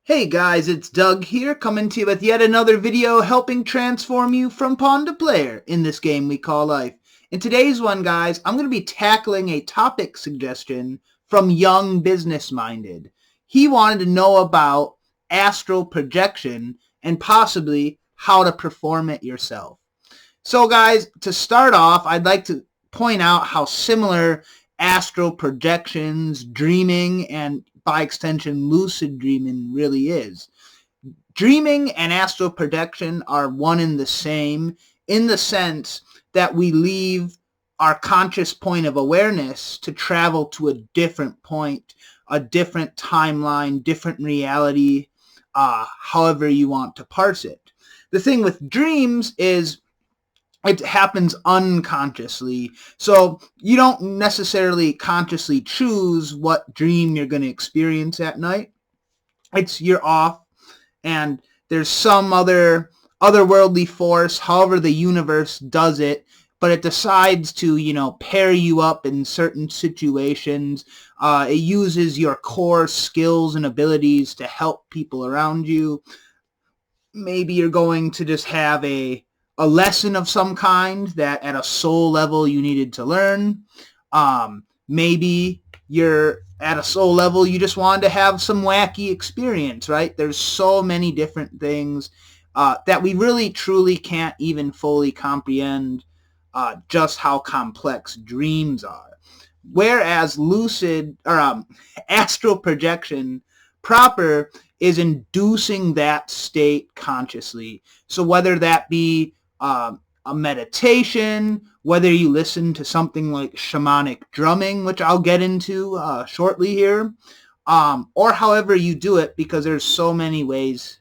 Hey guys, it's Doug here, coming to you with yet another video helping transform you from pawn to player in this game we call life. In today's one, guys, I'm going to be tackling a topic suggestion from Young Business Minded. He wanted to know about astral projection and possibly how to perform it yourself. So guys, to start off, I'd like to point out how similar astral projections, dreaming, and by extension, lucid dreaming really is. Dreaming and astral projection are one and the same in the sense that we leave our conscious point of awareness to travel to a different point, a different timeline, different reality, however you want to parse it. The thing with dreams is it happens unconsciously. So you don't necessarily consciously choose what dream you're going to experience at night. You're off and there's some otherworldly force, however the universe does it, but it decides to, pair you up in certain situations. It uses your core skills and abilities to help people around you. Maybe you're going to just have a lesson of some kind that at a soul level you needed to learn. Maybe you're at a soul level you just wanted to have some wacky experience, right? There's so many different things that we really truly can't even fully comprehend just how complex dreams are. Whereas lucid or astral projection proper is inducing that state consciously. So whether that be a meditation, whether you listen to something like shamanic drumming, which I'll get into shortly here, or however you do it, because there's so many ways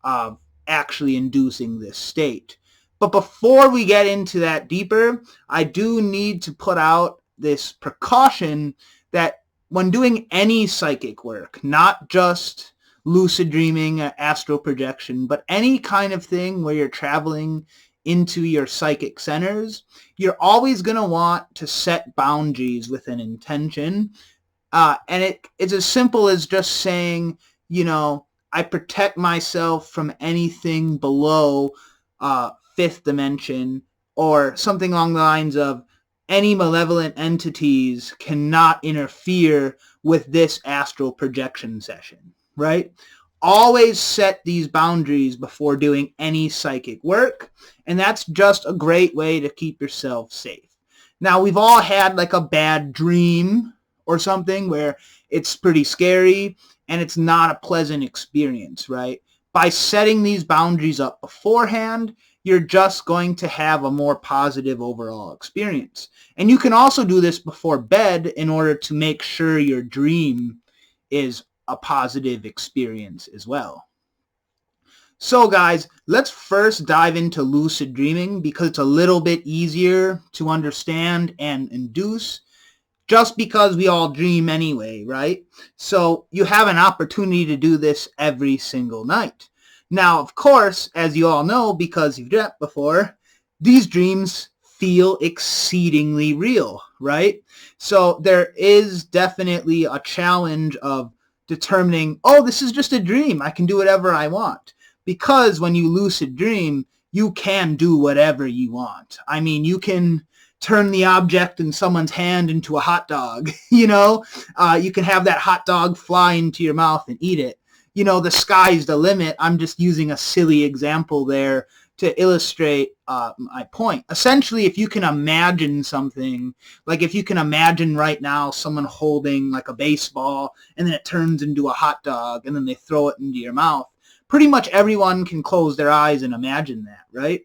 of actually inducing this state. But before we get into that deeper, I do need to put out this precaution that when doing any psychic work, not just lucid dreaming, astral projection, but any kind of thing where you're traveling into your psychic centers, you're always going to want to set boundaries with an intention. And it's as simple as just saying, I protect myself from anything below fifth dimension, or something along the lines of any malevolent entities cannot interfere with this astral projection session, right? Always set these boundaries before doing any psychic work, and that's just a great way to keep yourself safe. Now, we've all had like a bad dream or something where it's pretty scary and it's not a pleasant experience, right? By setting these boundaries up beforehand, you're just going to have a more positive overall experience. And you can also do this before bed in order to make sure your dream is a positive experience as well. So guys, let's first dive into lucid dreaming because it's a little bit easier to understand and induce, just because we all dream anyway, right? So you have an opportunity to do this every single night. Now, of course, as you all know, because you've dreamt before, these dreams feel exceedingly real, right? So there is definitely a challenge of determining, this is just a dream. I can do whatever I want. Because when you lucid dream, you can do whatever you want. I mean, you can turn the object in someone's hand into a hot dog, you can have that hot dog fly into your mouth and eat it. The sky's the limit. I'm just using a silly example there to illustrate my point. Essentially, if you can imagine something, like if you can imagine right now someone holding like a baseball and then it turns into a hot dog and then they throw it into your mouth, pretty much everyone can close their eyes and imagine that, right?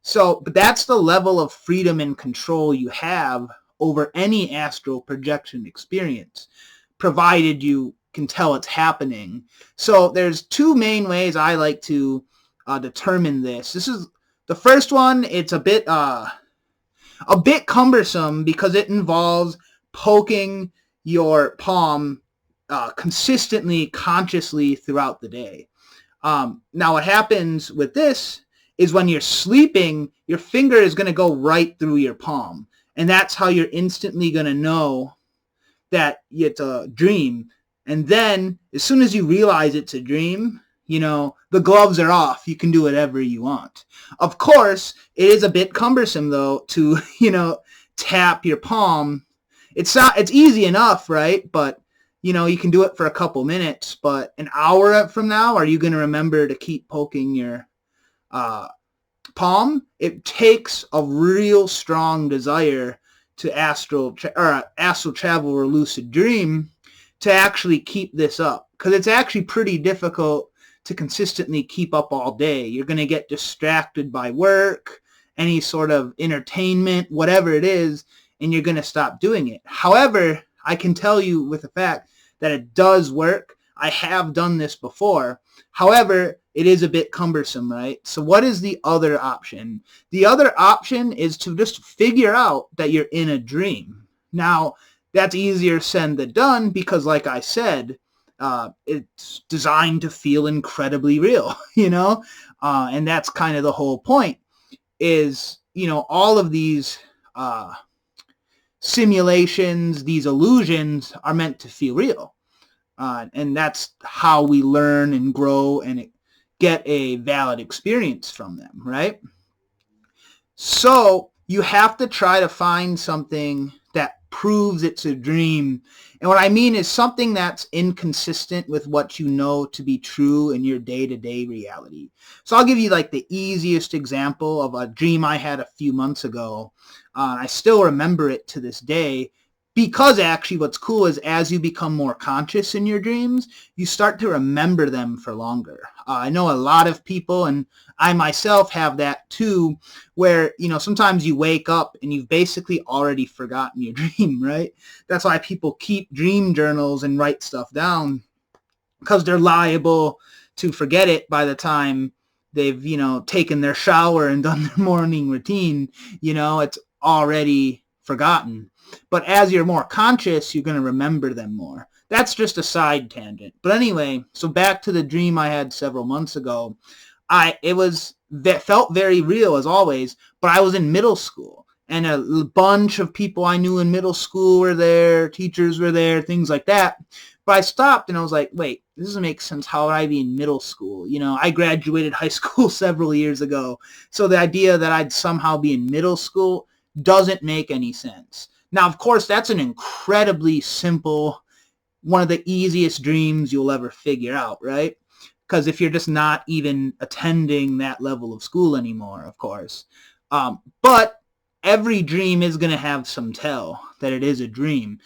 So, but that's the level of freedom and control you have over any astral projection experience, provided you can tell it's happening. So there's two main ways I like to determine this. This is the first one. It's a bit cumbersome because it involves poking your palm consistently, consciously throughout the day. Now what happens with this is when you're sleeping, your finger is going to go right through your palm. And that's how you're instantly going to know that it's a dream. And then as soon as you realize it's a dream, the gloves are off. You can do whatever you want. Of course, it is a bit cumbersome though to, tap your palm. It's easy enough, right? But you can do it for a couple minutes, but an hour from now, are you going to remember to keep poking your palm? It takes a real strong desire to astral travel or lucid dream to actually keep this up, because it's actually pretty difficult to consistently keep up all day. You're going to get distracted by work, any sort of entertainment, whatever it is, and you're going to stop doing it. However, I can tell you with a fact that it does work. I have done this before. However, it is a bit cumbersome, right? So what is the other option? The other option is to just figure out that you're in a dream. Now, that's easier said than done because, like I said, it's designed to feel incredibly real, and that's kind of the whole point is, all of these simulations, these illusions are meant to feel real. And that's how we learn and grow and get a valid experience from them, right? So you have to try to find something that proves it's a dream. And what I mean is something that's inconsistent with what you know to be true in your day-to-day reality. So I'll give you like the easiest example of a dream I had a few months ago. I still remember it to this day because actually what's cool is as you become more conscious in your dreams, you start to remember them for longer. I know a lot of people, and I myself have that too, where, sometimes you wake up and you've basically already forgotten your dream, right? That's why people keep dream journals and write stuff down, because they're liable to forget it by the time they've, taken their shower and done their morning routine. It's already forgotten. But as you're more conscious, you're going to remember them more. That's just a side tangent. But anyway, so back to the dream I had several months ago. It felt very real as always, but I was in middle school. And a bunch of people I knew in middle school were there, teachers were there, things like that. But I stopped and I was like, wait, this doesn't make sense. How would I be in middle school? I graduated high school several years ago. So the idea that I'd somehow be in middle school doesn't make any sense. Now, of course, that's an incredibly simple, one of the easiest dreams you'll ever figure out, right? Because if you're just not even attending that level of school anymore, of course. But every dream is going to have some tell that it is a dream.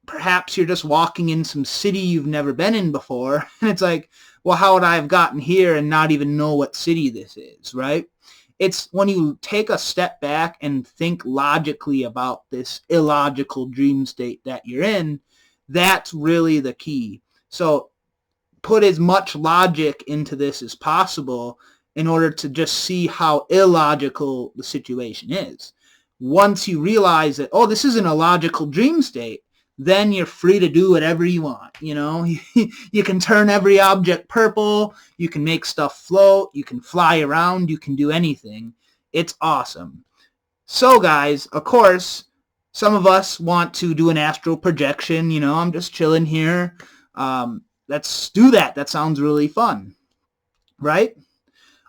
Perhaps you're just walking in some city you've never been in before, and it's like, well, how would I have gotten here and not even know what city this is, right? It's when you take a step back and think logically about this illogical dream state that you're in, that's really the key. So put as much logic into this as possible in order to just see how illogical the situation is. Once you realize that, oh, this is an illogical dream state, then you're free to do whatever you want. You can turn every object purple, you can make stuff float, you can fly around, you can do anything. It's awesome. So guys, of course, some of us want to do an astral projection. I'm just chilling here. Let's do that. That sounds really fun, right?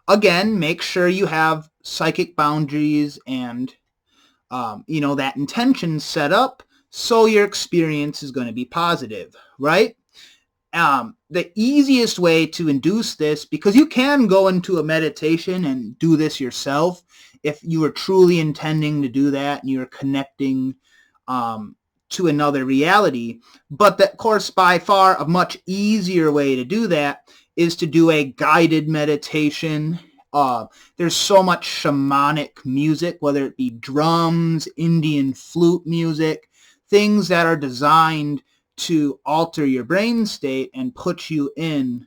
Again, make sure you have psychic boundaries and that intention set up so your experience is going to be positive, right? The easiest way to induce this, because you can go into a meditation and do this yourself if you are truly intending to do that and you're connecting to another reality. But of course, by far a much easier way to do that is to do a guided meditation. There's so much shamanic music, whether it be drums, Indian flute music, things that are designed to alter your brain state and put you in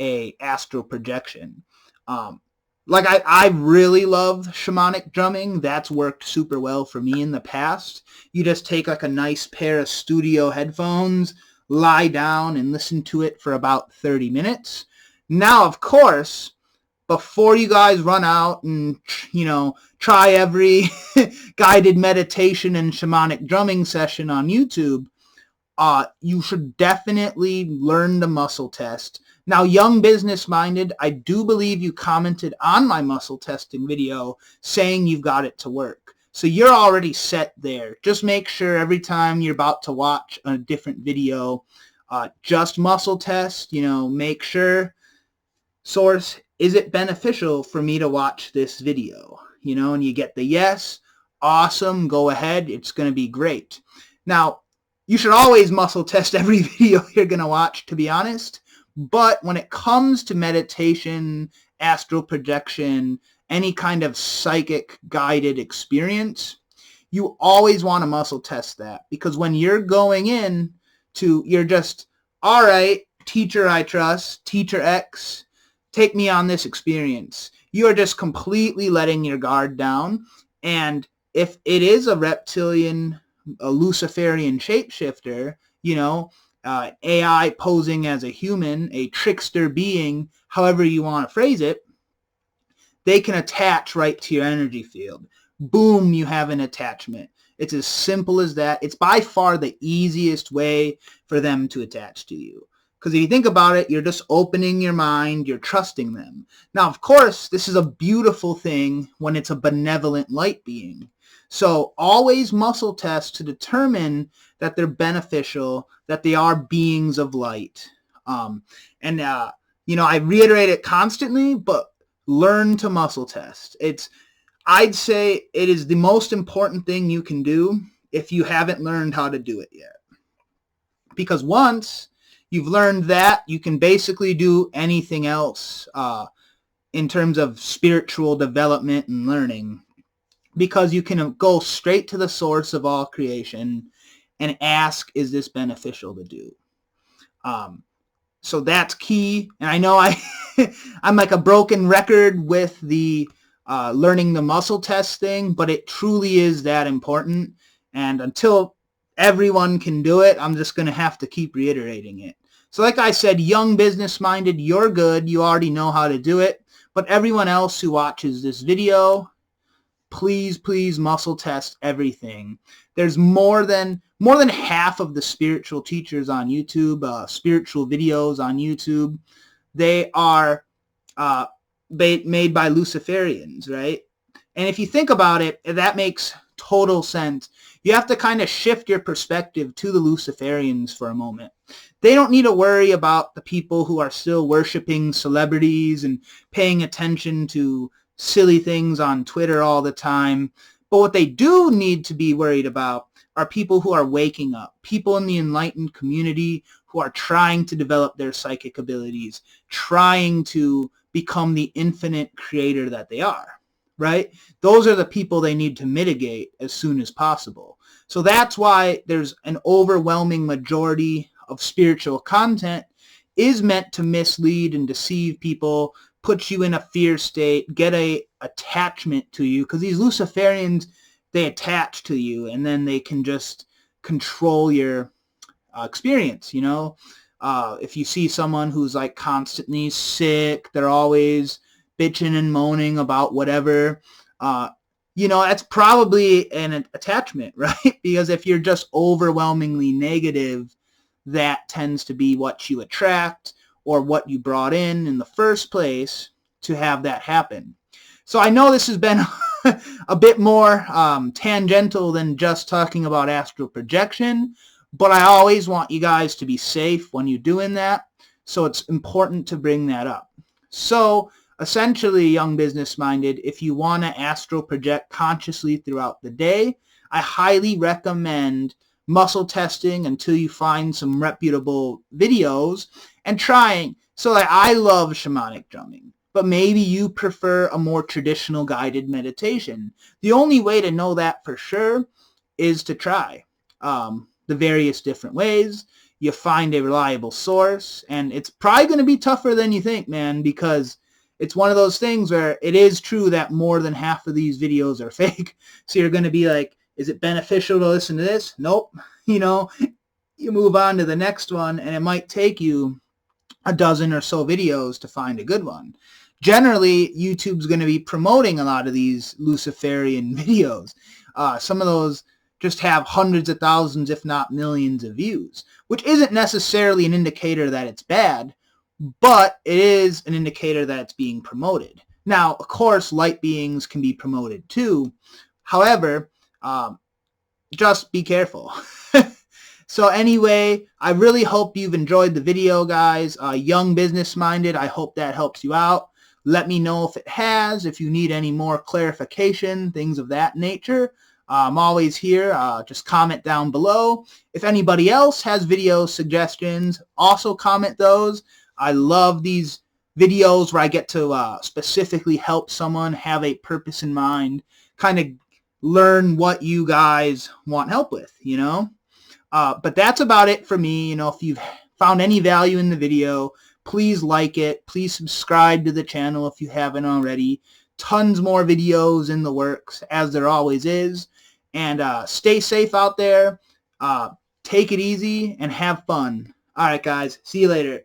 a astral projection. I really love shamanic drumming. That's worked super well for me in the past. You just take like a nice pair of studio headphones, lie down and listen to it for about 30 minutes. Now, of course, before you guys run out and, try every guided meditation and shamanic drumming session on YouTube, you should definitely learn the muscle test. Now, young business minded, I do believe you commented on my muscle testing video saying you've got it to work. So you're already set there. Just make sure every time you're about to watch a different video, just muscle test, make sure, source, is it beneficial for me to watch this video? And you get the yes, awesome, go ahead, it's going to be great. Now, you should always muscle test every video you're going to watch, to be honest. But when it comes to meditation, astral projection, any kind of psychic guided experience, you always want to muscle test that. Because when you're going in you're just, all right, teacher I trust, teacher X, take me on this experience. You are just completely letting your guard down. And if it is a reptilian, a Luciferian shapeshifter, AI posing as a human, a trickster being, however you want to phrase it, they can attach right to your energy field. Boom, you have an attachment. It's as simple as that. It's by far the easiest way for them to attach to you. Because if you think about it, you're just opening your mind, you're trusting them. Now, of course, this is a beautiful thing when it's a benevolent light being. So always muscle test to determine that they're beneficial, that they are beings of light. I reiterate it constantly, but learn to muscle test. I'd say it is the most important thing you can do if you haven't learned how to do it yet. Because once you've learned that, you can basically do anything else in terms of spiritual development and learning. Because you can go straight to the source of all creation and ask, is this beneficial to do? So that's key. And I know I'm like a broken record with the learning the muscle test thing, but it truly is that important. And until everyone can do it, I'm just going to have to keep reiterating it. So like I said, young business minded, you're good. You already know how to do it. But everyone else who watches this video, please muscle test everything. There's more than half of the spiritual teachers on YouTube, spiritual videos on YouTube, they are made by Luciferians, right? And if you think about it, that makes total sense. You have to kind of shift your perspective to the Luciferians for a moment. They don't need to worry about the people who are still worshiping celebrities and paying attention to silly things on Twitter all the time. But what they do need to be worried about are people who are waking up, people in the enlightened community who are trying to develop their psychic abilities, trying to become the infinite creator that they are, right? Those are the people they need to mitigate as soon as possible. So that's why there's an overwhelming majority of spiritual content is meant to mislead and deceive people, put you in a fear state, get a attachment to you, because these Luciferians, they attach to you and then they can just control your experience, if you see someone who's like constantly sick, they're always bitching and moaning about whatever, that's probably an attachment, right? Because if you're just overwhelmingly negative, that tends to be what you attract or what you brought in the first place to have that happen. So I know this has been a bit more tangential than just talking about astral projection, but I always want you guys to be safe when you're doing that, so it's important to bring that up. So essentially, young business-minded, if you want to astral project consciously throughout the day, I highly recommend muscle testing until you find some reputable videos and trying. So I love shamanic drumming, but maybe you prefer a more traditional guided meditation. The only way to know that for sure is to try the various different ways. You find a reliable source, and it's probably going to be tougher than you think, man, because it's one of those things where it is true that more than half of these videos are fake. So you're going to be like, is it beneficial to listen to this? Nope. You move on to the next one, and it might take you a dozen or so videos to find a good one. Generally, YouTube's going to be promoting a lot of these Luciferian videos. Some of those just have hundreds of thousands, if not millions of views, which isn't necessarily an indicator that it's bad, but it is an indicator that it's being promoted. Now, of course, light beings can be promoted too. However, just be careful. So anyway, I really hope you've enjoyed the video, guys. Young business-minded, I hope that helps you out. Let me know if it has, if you need any more clarification, things of that nature. I'm always here. Just comment down below. If anybody else has video suggestions, also comment those. I love these videos where I get to specifically help someone have a purpose in mind, kind of learn what you guys want help with, you know? But that's about it for me. You know, if you've found any value in the video, please like it. Please subscribe to the channel if you haven't already. Tons more videos in the works, as there always is. And stay safe out there. Take it easy and have fun. All right, guys. See you later.